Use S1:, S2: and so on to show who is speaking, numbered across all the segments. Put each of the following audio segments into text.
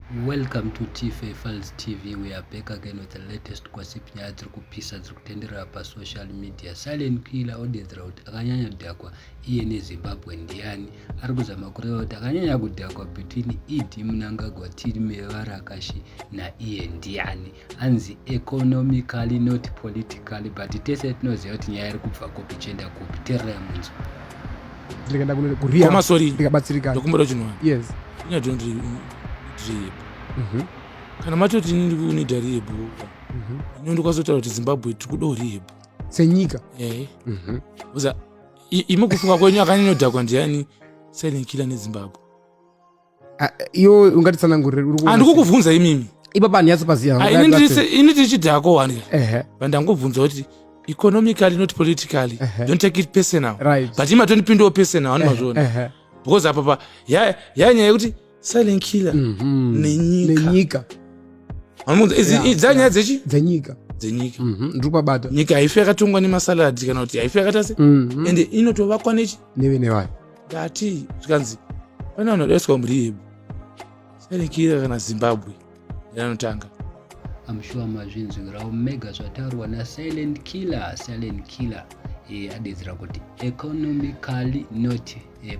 S1: Welcome to TFA Files TV. We are back again with the latest gossip nyaya dziri kupisa dziri kutenderera pasocial media. Silent killer odedzera kuti akanyanya kudhakwa iye neZimbabwe ndiani. Ari kuzama kureva kuti akanyanya kudhakwa between Idi Mnangagwa Tiri Varakashi naiye ndiani. Anzi economically not politically, but tese tinoziva kuti nyaya iri kubva kupi chienda kupi. Terera munzo.
S2: Ndikaenda kuria
S3: koma sorry
S2: ndikabatsirika.
S3: ndokumbura chinhu.
S2: Yes.
S3: Ina don't kana matoti ndiri kunida rebu ndikwazotaura kuti Zimbabwe tiri kudawo rebu
S2: senyika.
S3: uza imi kufunga kwenyu akanyanya kudhakwa ndiani silent killer neZimbabwe.
S2: Iyo ungatitsanangurire uri kuona.
S3: Andikukubvunza imimi
S2: Ipapa nyatso paziya.
S3: ini tichidhako wani vandangobvunza kuti economically not politically don't take it personal,
S2: Right.
S3: but imatondipindawo personal wani mazvona because apapa yanyaya yekuti silent killer
S2: nenyika
S3: dzanyaya dzechi
S2: dzenyika
S3: dzenyika
S2: ndiri kubabata.
S3: nyika haifi yakatongwa nemasaladhi kana kuti haifi yakatase ende inotovakwa nechi
S2: neve nevayo
S3: ngati zvikanzi pane vanhu vadaiswa murihebu silent killer kana Zimbabwe yanotanga.
S1: I'm sure mazvinzwirawo mega zvataurwa naSilent Killer. Silent Killer adedzera kuti economically not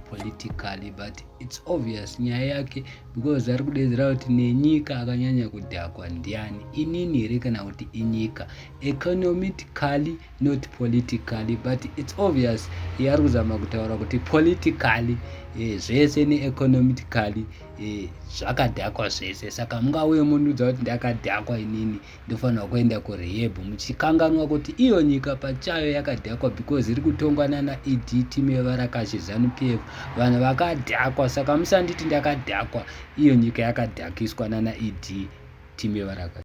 S1: politically, but it's obvious nyaya yake because ari kudedzera kuti nenyika akanyanya kudhakwa ndiani, inini here kana kuti inyika. Economically not politically, but it's obvious ari kuzama kutaura kuti politically zvese neeconomically zvakadhakwa zvese. Saka mungauye munudza kuti ndakadhakwa inini ndofanira kuenda kurehabhu muchikanganwa kuti iyo nyika pachayo yakadhakwa because iri kutongwa nana Idi Timi Varakashi ZANU-PF, vanhu vakadhakwa. Saka musanditi ndakadhakwa, iyo nyika yakadhakiswa nana Idi Timi Varakashi.